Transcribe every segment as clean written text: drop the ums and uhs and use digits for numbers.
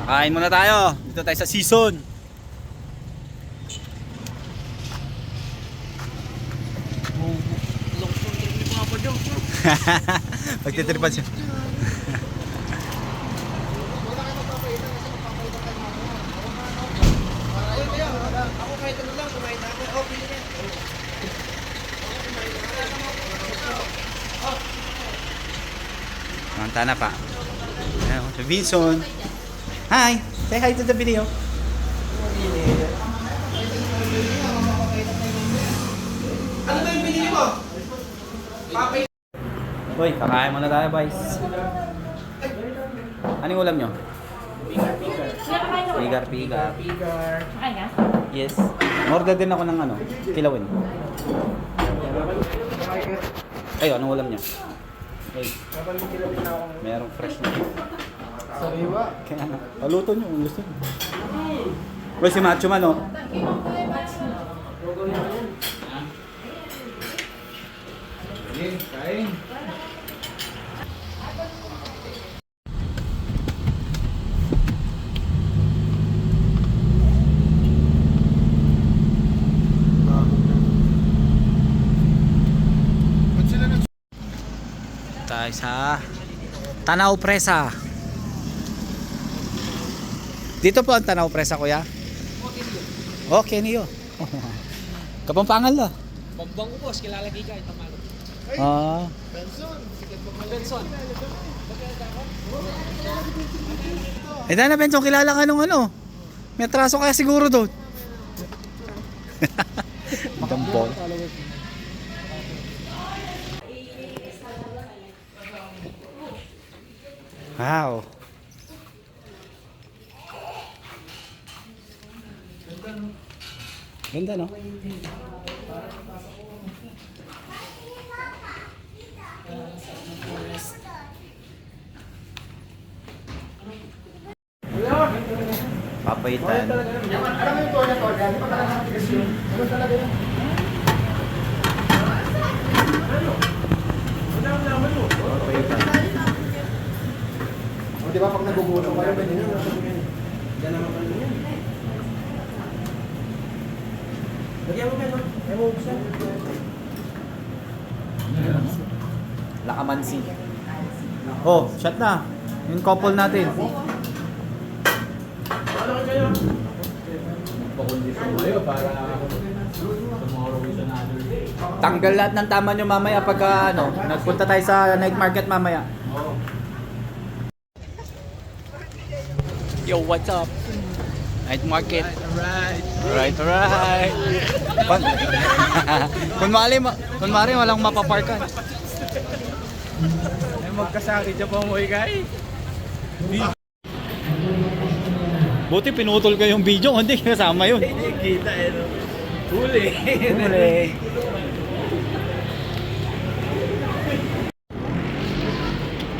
Kain muna tayo. Dito tayo sa season. Pagtitripan siya. Ako kahit ano lang, kumain na ako. Oh, pili na. Manta na pa. Ayan, si Vinson. Hi! Say hi to the video. Ano ba yung binili mo? Papay. Uy, kakain muna tayo, boys. Anong ulam nyo? Pigar. Kaya? Yes. Order din ako ng ano, kilawin. Ay, anong ulam nyo? Hey, merong fresh na. Sariwa. Kaya na. Paluto nyo kung gusto nyo. Uy, si Macho Man, oh. Kain. Tayo sa Tanaw Presa. Dito po ang Tanaw Presa, kuya. Okay niyo. Kapampangan la. Bambang ko boss, kilala kay Kai Tamalo. Ah. Benson. Eh dahil na Benson, kilala ka nung ano. May atraso kaya siguro doon. Magambol. Wow. Ganda, no? Papaitan. Alam mo yung toya to, di ba talaga matigas yun? Ano talaga yun? O di ba pag nagugulo kayo, ganyan yun. Diyan naman kayo yun. Lagyan mo kayo, ay mo buksan. Lakamansi. Oh, shot na. Yung couple natin. Tanggal lahat ng tama nyo mamaya pagka ano, nagpunta tayo sa night market mamaya. Yo, what's up? Night market. Alright. Kunwari walang mapaparkan. Ay magkasakit siya pa mo ikay. Buti pinutol ko yung video, hindi kasama yun. Kita eh no. Huli.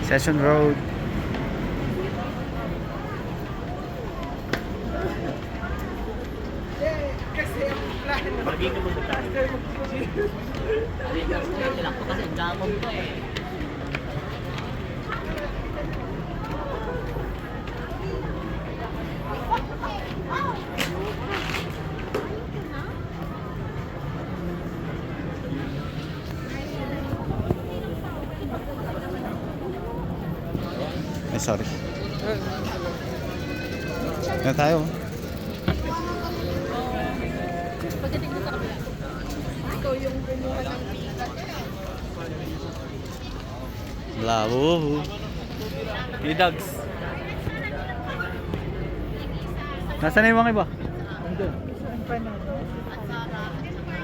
Session Road. Kasi ang plan. Magiging mo ba tayo? Lang po kasi gamon ko eh. Ay, sorry. Na tayo. Pagdating mo sa kabila. Ikaw yung kumuha ng pikat. Labo. P-Dogs. Nasaan na yung mga iba?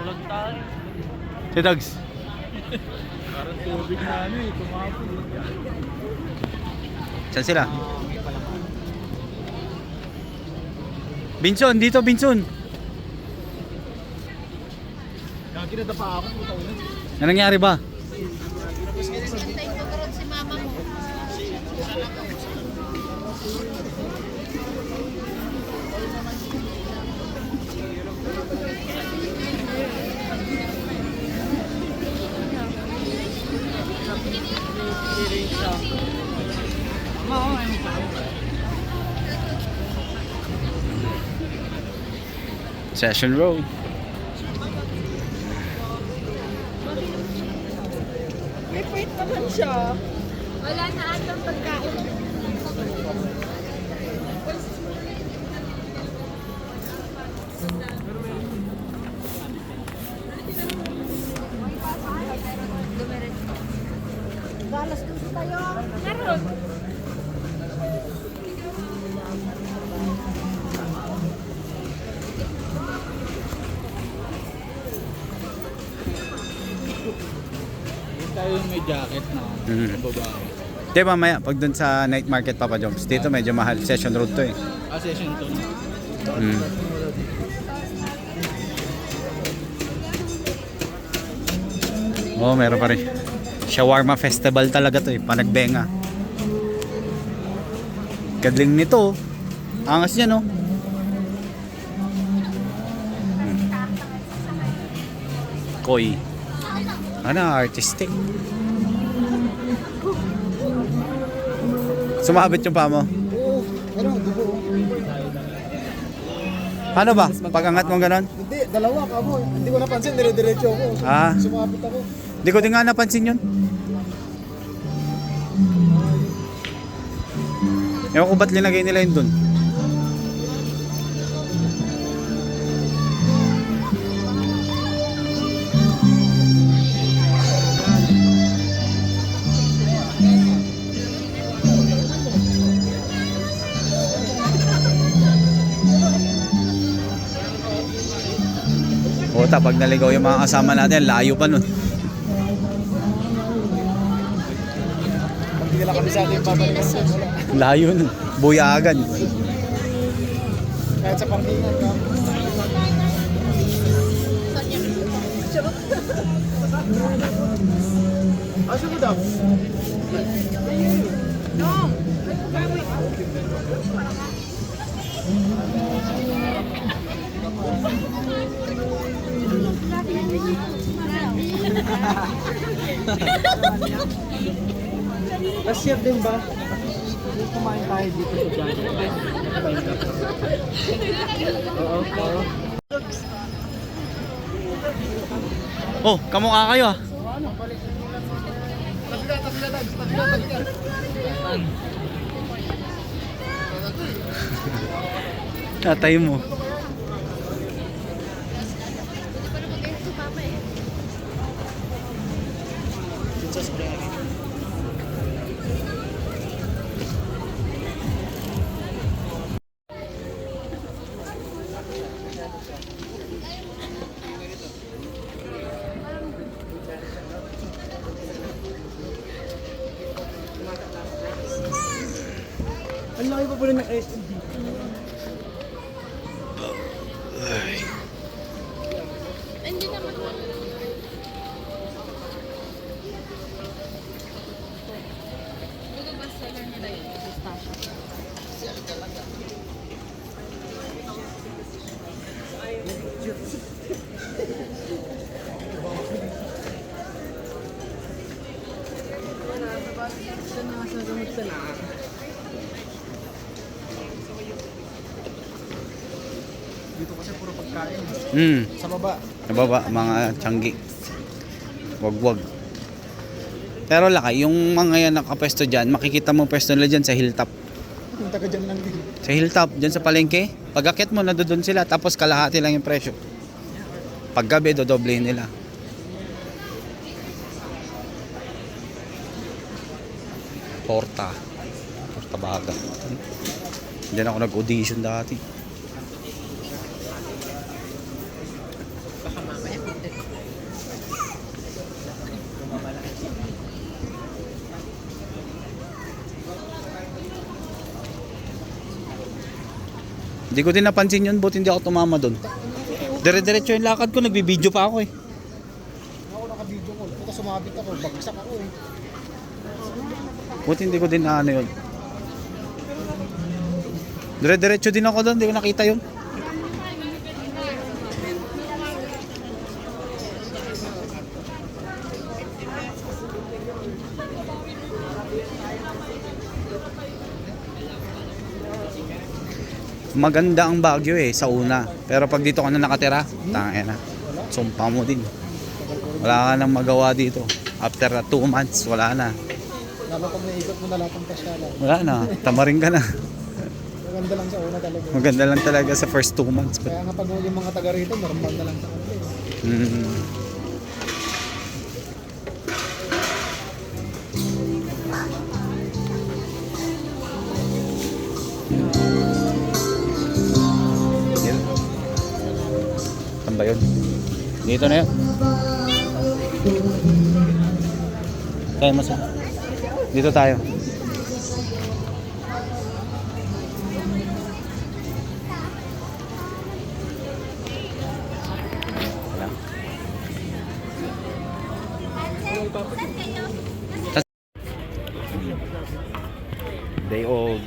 Ulag tayo. Si Dogs. Parang tubig na ano eh, tumapon. Saan sila? Binson, dito Binson. Gagi na dapa ako, puta ulit. Ano nangyari ba? Hintayin ko karoon si mama mo. Session Road. May point naman siya. Wala na atang pagkain. Galas dito tayo. Meron. Tayo yung may jacket na babae. Di mamaya, pag dun sa night market Papa Joms, dito medyo mahal. Session Road to eh. Session to. Mm. Oh, meron pa rin. Shawarma festival talaga to eh. Panagbenga. Kadling nito. Angas niya no. Koi. Ano, artistic. Sumabit yung paa mo. Oo, ano, dugo. Ano ba? Pag-angat mo ganon? Hindi, dalawa ka mo. Hindi ko napansin, dire-diretso ako. Ah. Sumabit ako. Di ko din nga napansin yun. Ewan ko ba't linagay nila yun dun. Puta, pag naligaw yung mga kasama natin, layo pa nun. Pag hindi nila kami sa ating babalikan doon, wala. Layo nun. Buyagan. Kahit sa parkingan ka. Asa mo daw? Cashier din ba? Kumain tayo dito sa Jollibee. Oo. Oh, kamukha kayo ah. Tatay mo. Ang laki pa pala ng SD. Hindi naman. Bago ba seller nila yun? Pistachio. Dito kasi puro pagkain. Sa baba. Sa baba, mga tiyanggi. Wag-wag. Pero laki, yung mga yan nakapesto dyan, makikita mo pwesto nila dyan sa hilltop. Punta ka dyan lang din. Sa hilltop, dyan sa palengke, pag-akit mo, nandoon sila, tapos kalahati lang yung presyo. Paggabi, dodoblehin nila. Porta Baga. Diyan ako nag-audition dati. Hindi ko din napansin yun, buti hindi ako tumama doon. Dire-diretso yung lakad ko, nagbibideo pa ako eh. Ako naka-video ko. Puta sumabit ako. Bagsak ako eh. Buti hindi ko din ano yun. Dire-diretso din ako doon, hindi ko nakita yun. maganda ang Baguio eh sa una. Pero pag dito ka na nakatira, tangina na. Sumpa mo din. Wala ka nang magawa dito. After 2 months, wala na. Lalo pag naikot mo na lahat ng pasyalan. Wala na. Tamarin ka na. Maganda lang sa una talaga. Maganda lang talaga sa first 2 months. But, Kaya nga pag yung mga taga rito, normal na lang sa kanila. mm, Yan. Saan ba yun? Dito na yun. Kaya mo sa... Dito tayo. Wala. Day old.